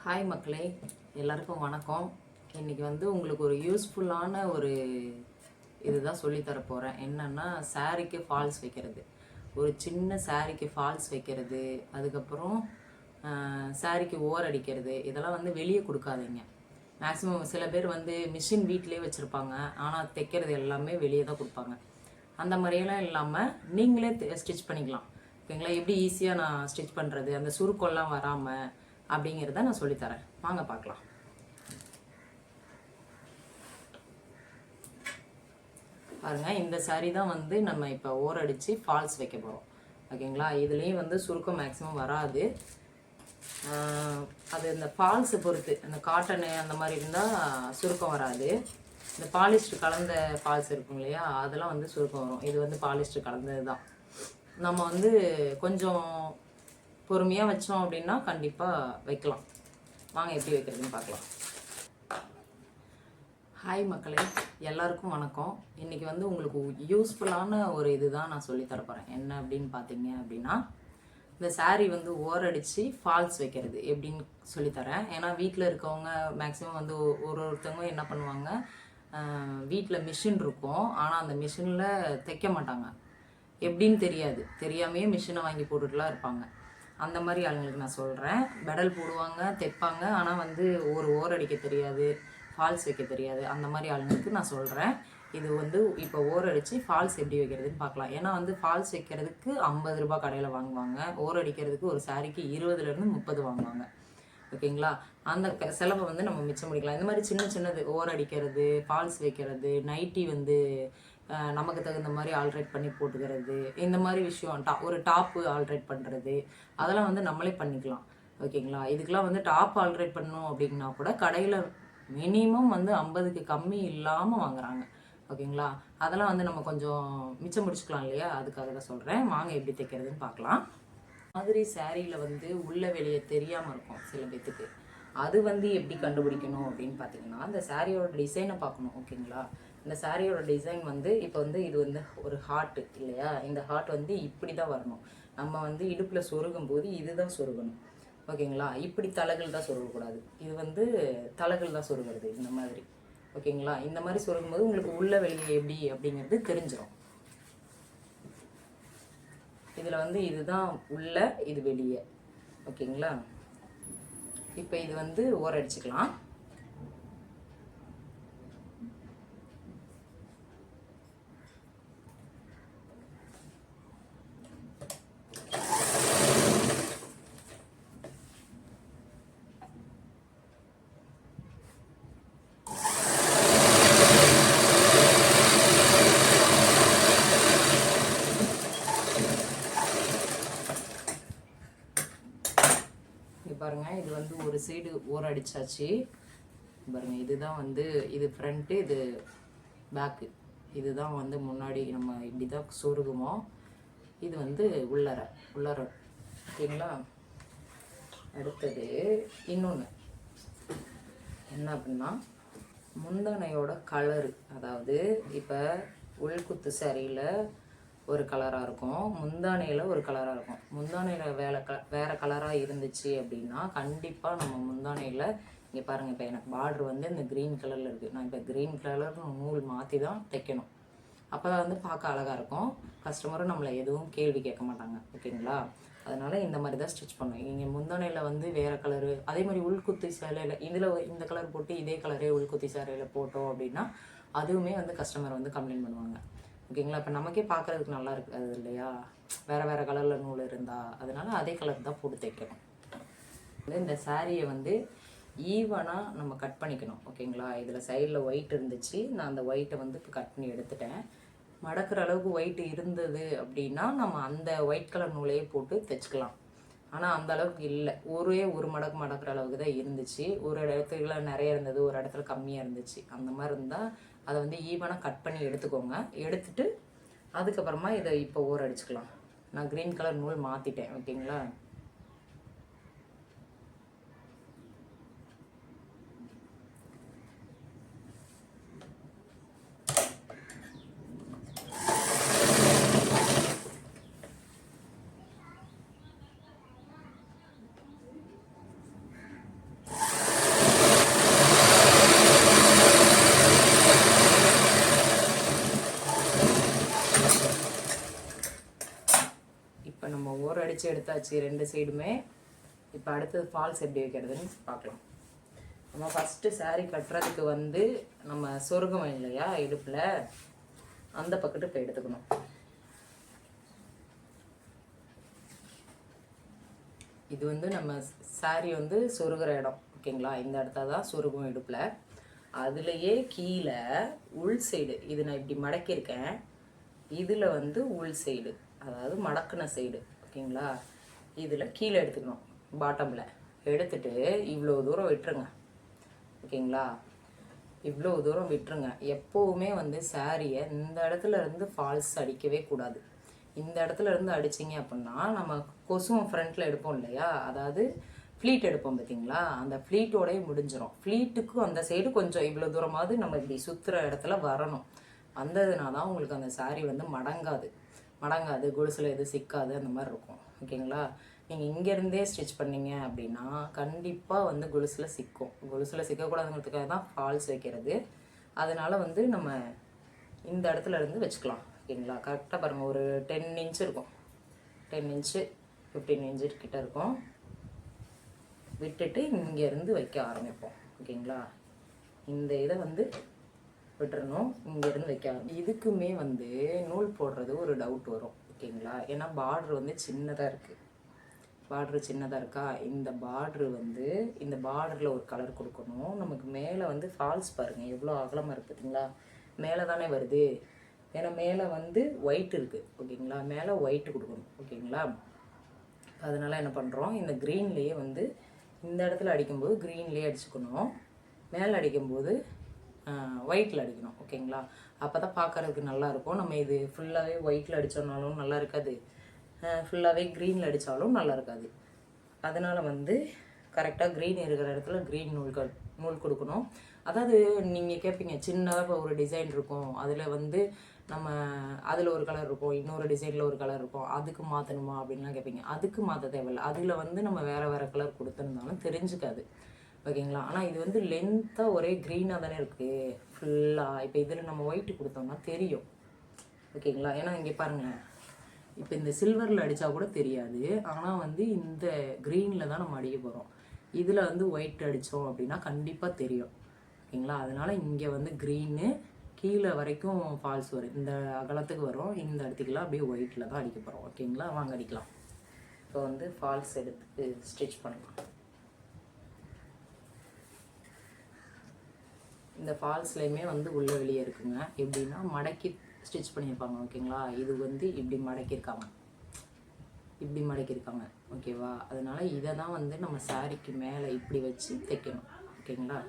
Hi மக்களே, எல்லாருக்கும் வணக்கம். இன்றைக்கி உங்களுக்கு ஒரு யூஸ்ஃபுல்லான ஒரு இதுதான் சொல்லித்தர போகிறேன். என்னென்னா, சாரீக்கு ஃபால்ஸ் வைக்கிறது. ஒரு சின்ன சாரீக்கு ஃபால்ஸ் வைக்கிறது, அதுக்கப்புறம் சாரீக்கு ஓர் அடிக்கிறது, இதெல்லாம் வெளியே கொடுக்காதீங்க. மேக்ஸிமம் சில பேர் மிஷின் வீட்டிலே வச்சுருப்பாங்க, ஆனால் தைக்கிறது எல்லாமே வெளியே தான் கொடுப்பாங்க. அந்த மாதிரியெல்லாம் இல்லாமல் நீங்களே ஸ்டிச் பண்ணிக்கலாம். ஓகேங்களா? எப்படி ஈஸியாக நான் ஸ்டிச் பண்ணுறது, அந்த சுருக்கெல்லாம் வராமல் அப்படிங்கிறத நான் சொல்லித்தரேன். வாங்க பார்க்கலாம். பாருங்க, இந்த சாரீ தான் நம்ம இப்போ ஓர் அடித்து ஃபால்ஸ் வைக்க போகிறோம். ஓகேங்களா? இதுலேயும் சுருக்கம் மேக்ஸிமம் வராது. அது இந்த ஃபால்ஸை பொறுத்து, அந்த காட்டனு அந்த மாதிரி இருந்தால் சுருக்கம் வராது. இந்த பாலிஸ்டர் கலந்த ஃபால்ஸ் இருக்கும் இல்லையா, அதெல்லாம் சுருக்கம் வரும். இது பாலிஸ்டர் கலந்தது தான். நம்ம கொஞ்சம் பொறுமையாக வச்சோம் அப்படின்னா கண்டிப்பாக வைக்கலாம். வாங்க எப்படி வைக்கிறதுன்னு பார்க்கலாம். ஹாய் மக்களே, எல்லாருக்கும் வணக்கம். இன்றைக்கி உங்களுக்கு யூஸ்ஃபுல்லான ஒரு இது தான் நான் சொல்லித்தர போகிறேன். என்ன அப்படின்னு பார்த்தீங்க அப்படின்னா, இந்த சாரீ ஓரடித்து ஃபால்ஸ் வைக்கிறது எப்படின்னு சொல்லித்தரேன். ஏன்னா வீட்டில் இருக்கவங்க மேக்ஸிமம் ஒருத்தவங்க என்ன பண்ணுவாங்க, வீட்டில் மிஷின் இருக்கும், ஆனால் அந்த மிஷினில் தைக்க மாட்டாங்க. எப்படின்னு தெரியாமையே மிஷினை வாங்கி போட்டுட்டுலாம் இருப்பாங்க. அந்த மாதிரி ஆளுங்களுக்கு நான் சொல்கிறேன். பெடல் போடுவாங்க, தைப்பாங்க, ஆனால் ஒரு ஓர் அடிக்க தெரியாது, ஃபால்ஸ் வைக்க தெரியாது. அந்த மாதிரி ஆளுங்களுக்கு நான் சொல்கிறேன். இது இப்போ ஓர் அடித்து ஃபால்ஸ் எப்படி வைக்கிறதுன்னு பார்க்கலாம். ஏன்னா ஃபால்ஸ் வைக்கிறதுக்கு 50 ரூபா கடையில் வாங்குவாங்க. ஓர் அடிக்கிறதுக்கு ஒரு சாரிக்கு 20லேருந்து 30 வாங்குவாங்க. ஓகேங்களா? அந்த செலவை நம்ம மிச்சம் முடிக்கலாம். இந்த மாதிரி சின்னது ஓர் அடிக்கிறது, ஃபால்ஸ் வைக்கிறது, நைட்டி நமக்கு தகுந்த மாதிரி ஆல்ட்ரேட் பண்ணி போட்டுக்கிறது, இந்த மாதிரி விஷயம், ஒரு டாப்பு ஆல்ட்ரேட் பண்ணுறது, அதெல்லாம் நம்மளே பண்ணிக்கலாம். ஓகேங்களா? இதுக்கெலாம் டாப் ஆல்ட்ரேட் பண்ணணும் அப்படின்னா கூட கடையில் மினிமம் 50க்கு கம்மி இல்லாமல் வாங்குறாங்க. ஓகேங்களா? அதெல்லாம் நம்ம கொஞ்சம் மிச்சம் முடிச்சுக்கலாம் இல்லையா, அதுக்காக தான் சொல்கிறேன். வாங்க எப்படி தைக்கிறதுன்னு பார்க்கலாம். மாதிரி சாரியில் உள்ள வெளியே தெரியாமல் இருக்கும் சில பேத்துக்கு. அது எப்படி கண்டுபிடிக்கணும் அப்படின்னு பார்த்தீங்கன்னா, இந்த சாரியோட டிசைனை பார்க்கணும். ஓகேங்களா? இந்த சாரியோட டிசைன் இப்போ இது ஒரு ஹார்ட் இல்லையா, இந்த ஹார்ட் இப்படி தான் வரணும். நம்ம இடுப்பில் சொருகும் போது இதுதான் சொருகணும். ஓகேங்களா? இப்படி தலைகள் தான் சொருகக்கூடாது. இது தலைகள் தான் சொருகிறது இந்த மாதிரி. ஓகேங்களா? இந்த மாதிரி சொருகும்போது உங்களுக்கு உள்ள வெளியே எப்படி அப்படிங்கிறது தெரிஞ்சிடும். இதில் இதுதான் உள்ள, இது வெளியே. ஓகேங்களா? இப்போ இது ஓரடிச்சுக்கலாம். பாருங்க, இது ஒரு சைடு ஓர் அடிச்சாச்சு. பாருங்க, இதுதான் இது ஃப்ரண்ட்டு, இது பேக்கு. இதுதான் முன்னாடி நம்ம இப்படி தான் சொருகுமோ. இது உள்ளர. ஓகேங்களா? அடுத்தது இன்னொன்று என்ன அப்படின்னா, முந்தானையோட கலரு. அதாவது இப்போ உள்குத்து சாரியில் ஒரு கலராக இருக்கும், முந்தானையில் ஒரு கலராக இருக்கும். முந்தானையில் வேறு கலராக இருந்துச்சு அப்படின்னா கண்டிப்பாக நம்ம முந்தானையில், இங்கே பாருங்கள், இப்போ எனக்கு பார்டர் இந்த க்ரீன் கலரில் இருக்குது. நான் இப்போ க்ரீன் கலர் நூல் மாற்றி தான் தைக்கணும். அப்போ தான் பார்க்க அழகாக இருக்கும். கஸ்டமரும் நம்மளை எதுவும் கேள்வி கேட்க மாட்டாங்க. ஓகேங்களா? அதனால் இந்த மாதிரி தான் ஸ்டிச் பண்ணுவேன். இங்கே முந்தானையில் வேறு கலரு, அதே மாதிரி உள்குத்தி சேலையில் இதில் இந்த கலர் போட்டு இதே கலரே உள்குத்தி சேலையில் போட்டோம் அப்படின்னா அதுவுமே கஸ்டமர் கம்ப்ளைண்ட் பண்ணுவாங்க. ஓகேங்களா? இப்போ நமக்கே பார்க்குறதுக்கு நல்லா இருக்காது இல்லையா, வேறு கலரில் நூல் இருந்தால். அதனால் அதே கலர் தான் போட்டு தைக்கணும். இந்த சாரியை ஈவனாக நம்ம கட் பண்ணிக்கணும். ஓகேங்களா? இதில் சைடில் ஒயிட் இருந்துச்சு, நான் அந்த ஒயிட்டை இப்போ கட் பண்ணி எடுத்துட்டேன். மடக்கிற அளவுக்கு ஒயிட் இருந்தது அப்படின்னா நம்ம அந்த ஒயிட் கலர் நூலையே போட்டு தைச்சிக்கலாம். ஆனால் அந்த அளவுக்கு இல்லை, ஒரு மடக்கு மடக்கிற அளவுக்கு தான் இருந்துச்சு. ஒரு இடத்துல நிறைய இருந்தது, ஒரு இடத்துல கம்மியாக இருந்துச்சு. அந்த மாதிரி இருந்தால் அதை ஈவனாக கட் பண்ணி எடுத்துக்கோங்க. எடுத்துட்டு அதுக்கப்புறமா இதை இப்போ ஓர் அடிச்சுக்கலாம். நான் க்ரீன் கலர் நூல் மாற்றிட்டேன். ஓகேங்களா? எடுத்தாச்சு 2 சைடுமே. இப்போ அடுத்தது ஃபால்ஸ் எப்படி வைக்கிறதுன்னு பார்க்கலாம். நம்ம ஃபஸ்ட்டு saree கட்டுறதுக்கு வந்து நம்ம சொருகம் இல்லையா இடுப்பில், அந்த பக்கத்து இப்போ எடுத்துக்கணும். இது வந்து நம்ம saree வந்து சொருகிற இடம் ஓகேங்களா, இந்த இடத்துல தான் சொருகும் இடுப்பில். அதுலேயே கீழே உள் சைடு, இது நான் இப்படி மடக்கியிருக்கேன், இதில் வந்து உள் சைடு அதாவது மடக்கின சைடு ஓகேங்களா, இதில் கீழே எடுத்துக்கணும். பாட்டமில் எடுத்துட்டு இவ்வளோ தூரம் விட்டுருங்க ஓகேங்களா, இவ்வளோ தூரம் விட்டுருங்க. எப்போவுமே வந்து சாரியை இந்த இடத்துல இருந்து ஃபால்ஸ் அடிக்கவே கூடாது. இந்த இடத்துல இருந்து அடிச்சிங்க அப்படின்னா நம்ம கொசுவும் ஃப்ரண்ட்டில் எடுப்போம் இல்லையா, அதாவது ஃப்ளீட் எடுப்போம் பார்த்தீங்களா, அந்த ஃப்ளீட்டோடய முடிஞ்சிடும். ஃப்ளீட்டுக்கும் அந்த சைடு கொஞ்சம் இவ்வளோ தூரமாவது நம்ம இப்படி சுற்றுற இடத்துல வரணும். வந்ததுனா தான் உங்களுக்கு அந்த சாரீ வந்து மடங்காது, கொலுசில் எதுவும் சிக்காது, அந்த மாதிரி இருக்கும் ஓகேங்களா. நீங்கள் இங்கேருந்தே ஸ்டிச் பண்ணிங்க அப்படின்னா கண்டிப்பாக வந்து கொலுசில் சிக்கக்கூடாதுங்கிறதுக்காக தான் ஃபால்ஸ் வைக்கிறது. அதனால் வந்து நம்ம இந்த இடத்துல இருந்து வச்சுக்கலாம் ஓகேங்களா. கரெக்டாக பாருங்கள், ஒரு 10 இன்ச் இருக்கும், 10 இன்ச்சு 15 இன்ச்சு கிட்ட இருக்கும். விட்டுட்டு இங்கேருந்து வைக்க ஆரம்பிப்போம் ஓகேங்களா. இந்த இதை வந்து விட்டுறணும், இங்கேருந்து வைக்க ஆரம்பிப்போம். இதுக்குமே வந்து நூல் போடுறது ஒரு டவுட் வரும் ஓகேங்களா. ஏன்னா பார்ட்ரு வந்து சின்னதாக இருக்குது, இருக்கா. இந்த பார்ட்ரு வந்து இந்த பார்டரில் ஒரு கலர் கொடுக்கணும். நமக்கு மேலே வந்து ஃபால்ஸ் பாருங்கள் எவ்வளோ அகலமாக இருக்குது பார்த்தீங்களா, மேலே தானே வருது. ஏன்னா மேலே வந்து ஒயிட் இருக்குது ஓகேங்களா, மேலே ஒயிட்டு கொடுக்கணும் ஓகேங்களா. அதனால் என்ன பண்ணுறோம், இந்த க்ரீன்லேயே வந்து இந்த இடத்துல அடிக்கும்போது க்ரீன்லேயே அடிச்சுக்கணும், மேலே அடிக்கும்போது ஒயிட்டில் அடிக்கணும் ஓகேங்களா. அப்போ தான் பார்க்குறதுக்கு நல்லாயிருக்கும். நம்ம இது ஃபுல்லாகவே ஒயிட்டில் அடித்தோம்னாலும் நல்லா இருக்காது, ஃபுல்லாகவே க்ரீனில் அடித்தாலும் நல்லா இருக்காது. அதனால் வந்து கரெக்டாக க்ரீன் இருக்கிற இடத்துல க்ரீன் நூல் கொடுக்கணும். அதாவது நீங்கள் கேட்பீங்க, சின்னதாக இப்போ ஒரு டிசைன் இருக்கும், அதில் வந்து நம்ம அதில் ஒரு கலர் இருக்கும், இன்னொரு டிசைனில் ஒரு கலர் இருக்கும், அதுக்கு மாற்றணுமா அப்படின்லாம் கேட்பீங்க. அதுக்கு மாற்ற தேவையில்லை. அதில் வந்து நம்ம வேறு கலர் கொடுத்துருந்தாலும் தெரிஞ்சுக்காது ஓகேங்களா. ஆனால் இது வந்து லென்த்தாக ஒரே க்ரீனாக தானே இருக்குது ஃபுல்லாக. இப்போ இதில் நம்ம ஒயிட்டு கொடுத்தோம்னா தெரியும் ஓகேங்களா. ஏன்னா இங்கே பாருங்கள், இப்போ இந்த சில்வரில் அடித்தா கூட தெரியாது, ஆனால் வந்து இந்த க்ரீனில் தான் நம்ம அடிக்க போகிறோம். இதில் வந்து ஒயிட் அடித்தோம் அப்படின்னா கண்டிப்பாக தெரியும் ஓகேங்களா. அதனால் இங்கே வந்து க்ரீனு கீழே வரைக்கும் ஃபால்ஸ் வரும், இந்த அகலத்துக்கு வரும். இந்த இடத்துக்குலாம் அப்படியே ஒயிட்டில் தான் அடிக்க போகிறோம் ஓகேங்களா. வாங்க அடிக்கலாம். இப்போ வந்து ஃபால்ஸ் எடுத்து ஸ்டிச் பண்ணலாம். இந்த ஃபால்ஸ்லேயுமே வந்து உள்ளே வெளியே இருக்குங்க. எப்படின்னா மடக்கி ஸ்டிச் பண்ணியிருப்பாங்க ஓகேங்களா. இது வந்து இப்படி மடக்கியிருக்காங்க ஓகேவா. அதனால் இதை தான் வந்து நம்ம சாரிக்கு மேலே இப்படி வச்சு தைக்கணும் ஓகேங்களா.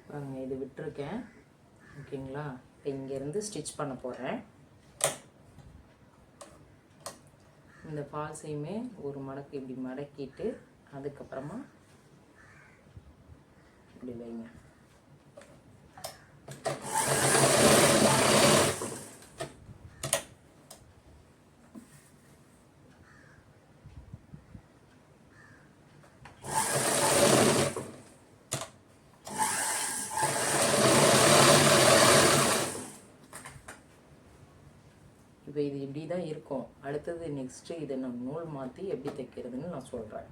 பாருங்க, இது விட்டுருக்கேன் ஓகேங்களா. இப்போ இங்கேருந்து ஸ்டிச் பண்ண போகிறேன். இந்த ஃபால்ஸையுமே ஒரு மடக்கு இப்படி மடக்கிட்டு அதுக்கப்புறமா இப்படி வைங்க. இப்போ இது இப்படி தான் இருக்கும். அடுத்தது நெக்ஸ்ட்டு இதை நான் நூல் மாற்றி எப்படி தைக்கிறதுன்னு நான் சொல்கிறேன்.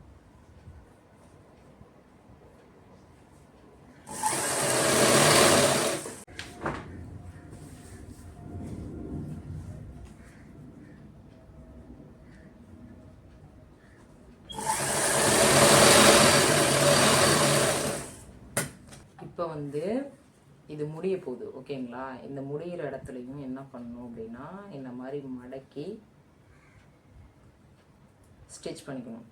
இப்போ வந்து இது முடிய போகுது ஓகேங்களா. இந்த முடிகிற இடத்துலையும் என்ன பண்ணணும் அப்படின்னா இந்த மாதிரி மடக்கி ஸ்டிச் பண்ணிக்கணும்.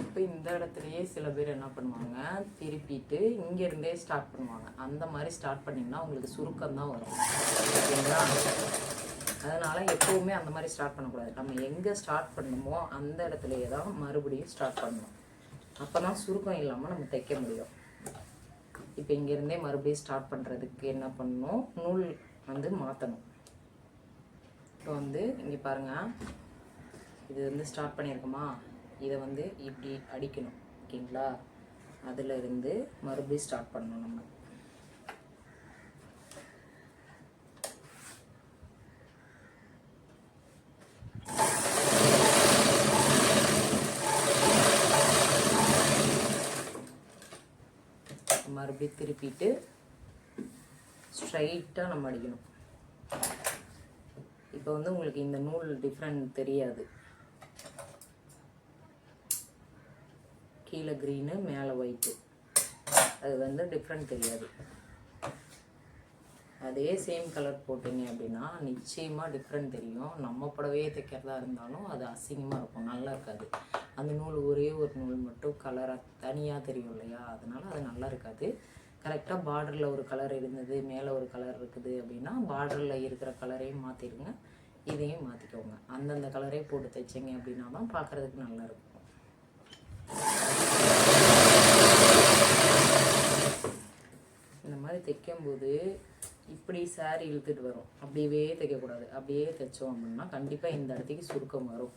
இப்போ இந்த இடத்துலையே சில பேர் என்ன பண்ணுவாங்க, திருப்பிட்டு இங்கேருந்தே ஸ்டார்ட் பண்ணுவாங்க. அந்த மாதிரி ஸ்டார்ட் பண்ணிங்கன்னா உங்களுக்கு சுருக்கம் தான் வரும் ஓகேங்களா. அதனால் எப்போவுமே அந்த மாதிரி ஸ்டார்ட் பண்ணக்கூடாது. நம்ம எங்கே ஸ்டார்ட் பண்ணணுமோ அந்த இடத்துலையே தான் மறுபடியும் ஸ்டார்ட் பண்ணணும். அப்போ தான் சுருக்கம் இல்லாமல் நம்ம தைக்க முடியும். இப்போ இங்கேருந்தே மறுபடியும் ஸ்டார்ட் பண்ணுறதுக்கு என்ன பண்ணணும், நூல் வந்து மாற்றணும். இப்போ வந்து இங்கே பாருங்கள், இது வந்து ஸ்டார்ட் பண்ணியிருக்கோமா, இதை வந்து இப்படி அடிக்கணும். ஓகேங்களா? அதில் இருந்து மறுபடியும் ஸ்டார்ட் பண்ணணும் நம்ம. மறுபடியும் திருப்பிட்டு ஸ்ட்ரைட்டாக நம்ம அடிக்கணும். இப்போ வந்து உங்களுக்கு இந்த நூல் டிஃப்ரெண்ட் தெரியாது. கீழே க்ரீனு மேலே ஒயிட்டு, அது வந்து டிஃப்ரெண்ட் தெரியாது. அதே சேம் கலர் போட்டிங்க அப்படின்னா நிச்சயமாக டிஃப்ரெண்ட் தெரியும். நம்ம புடவையே தைக்கிறதா இருந்தாலும் அது அசிங்கமாக இருக்கும், நல்லா இருக்காது. அந்த நூல் ஒரே ஒரு நூல் மட்டும் கலராக தனியாக தெரியும் இல்லையா? அதனால் அது நல்லா இருக்காது. கரெக்டாக பார்டரில் ஒரு கலர் இருந்தது, மேலே ஒரு கலர் இருக்குது அப்படின்னா பார்டரில் இருக்கிற கலரையும் மாற்றிடுங்க, இதையும் மாற்றிக்கோங்க. அந்தந்த கலரே போட்டு தைச்சிங்க அப்படின்னா தான் பார்க்குறதுக்கு நல்லாயிருக்கும். இந்த மாதிரி தைக்கும்போது இப்படி சாரி இழுத்துட்டு வரும், அப்படியே தைக்கக்கூடாது. அப்படியே தைச்சோம் அப்படின்னா கண்டிப்பாக இந்த இடத்துக்கு சுருக்கம் வரும்.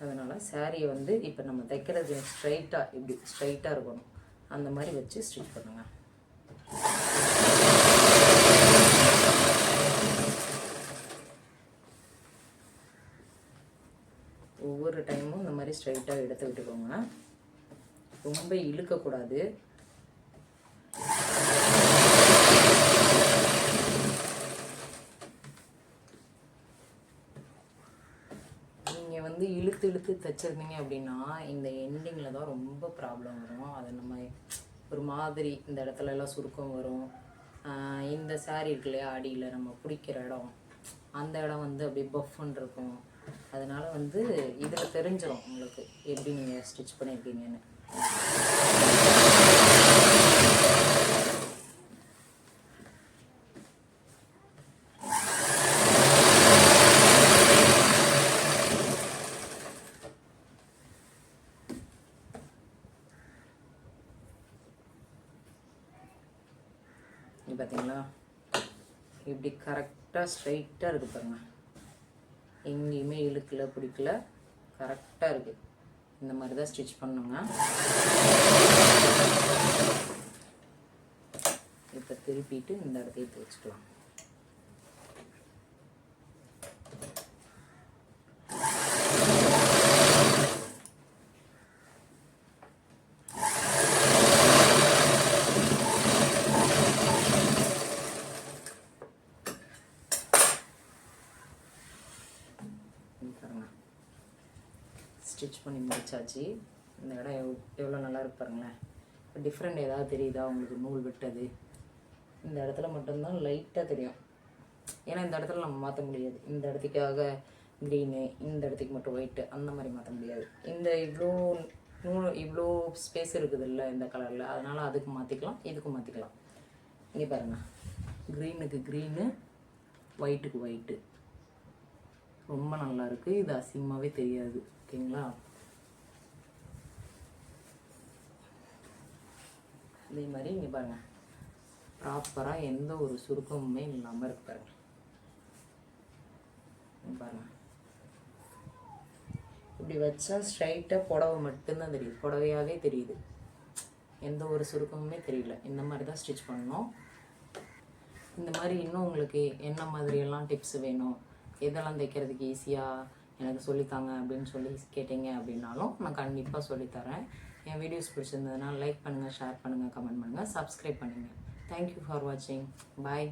அதனால் சாரியை வந்து இப்போ நம்ம தைக்கிறது ஸ்ட்ரைட்டாக இப்படி ஸ்ட்ரைட்டாக இருக்கணும், அந்த மாதிரி வச்சு ஸ்டிச் பண்ணுங்க. ஒவ்வொரு டைமும் இந்த மாதிரி ஸ்ட்ரைட்டாக எடுத்து விட்டுக்கோங்க, ரொம்ப இழுக்கக்கூடாது. நீங்கள் வந்து இழுத்து இழுத்து தைச்சிருந்தீங்க அப்படின்னா இந்த எண்டிங்கில் தான் ரொம்ப ப்ராப்ளம் வரும். அதை நம்ம ஒரு மாதிரி இந்த இடத்துல எல்லாம் சுருக்கம் வரும். இந்த சாரி இருக்கு இல்லையா, அடியில் நம்ம பிடிக்கிற இடம், அந்த இடம் வந்து அப்படியே பஃப்னு இருக்கும். அதனால் வந்து இதில் தெரிஞ்சிடும் உங்களுக்கு எப்படி நீங்கள் ஸ்டிச் பண்ணியிருக்கீங்கன்னு. பார்த்தீங்களா, இப்படி கரெக்டாக ஸ்ட்ரைட்டாக இருக்குது பாருங்க, எங்கேயுமே இழுக்கல பிடிக்கல, கரெக்டாக இருக்குது. இந்த மாதிரி தான் ஸ்டிச் பண்ணுங்க. இப்போ திருப்பிட்டு இந்த இடத்தையும் தைச்சிக்கலாம். ஸ்டிச் பண்ணி முடிச்சாச்சு. இந்த இடம் எவ்வளோ நல்லா இருக்கு பாருங்களேன். இப்போ டிஃப்ரெண்ட் ஏதாவது தெரியுதா உங்களுக்கு? நூல் விட்டது இந்த இடத்துல மட்டும்தான் லைட்டாக தெரியும், ஏன்னா இந்த இடத்துல நம்ம மாற்ற முடியாது. இந்த இடத்துக்காக க்ரீனு, இந்த இடத்துக்கு மட்டும் ஒயிட்டு, அந்த மாதிரி மாற்ற முடியாது. இந்த இவ்வளோ ஸ்பேஸ் இருக்குது இல்லை இந்த கலரில், அதனால் அதுக்கு மாற்றிக்கலாம், இதுக்கு மாற்றிக்கலாம். இங்கே பாருங்கள், க்ரீனுக்கு க்ரீனு, ஒயிட்டுக்கு ஒயிட்டு, ரொம்ப நல்லா இருக்குது. இது அசிங்கமாகவே தெரியாது. ஓகேங்களா? இதே மாதிரி இங்கே பாருங்கள், ப்ராப்பராக எந்த ஒரு சுருக்கமுமே இல்லாமல் இருக்கு பாருங்க. பாருங்கள், இப்படி வச்சா ஸ்ட்ரைட்டாக புடவை மட்டும்தான் தெரியுது, புடவையாகவே தெரியுது, எந்த ஒரு சுருக்கமுமே தெரியல. இந்த மாதிரி தான் ஸ்டிச் பண்ணணும். இந்த மாதிரி இன்னும் உங்களுக்கு என்ன மாதிரியெல்லாம் டிப்ஸ் வேணும், எதெல்லாம் தைக்கிறதுக்கு ஈஸியாக எனக்கு சொல்லித்தாங்க அப்படின்னு சொல்லி கேட்டீங்க அப்படின்னாலும் நான் கண்டிப்பாக சொல்லித்தரேன். என் வீடியோஸ் பிடிச்சிருந்ததுன்னா லைக் பண்ணுங்கள், ஷேர் பண்ணுங்கள், கமெண்ட் பண்ணுங்கள், சப்ஸ்கிரைப் பண்ணுங்கள். தேங்க்யூ ஃபார் வாட்சிங். பாய்.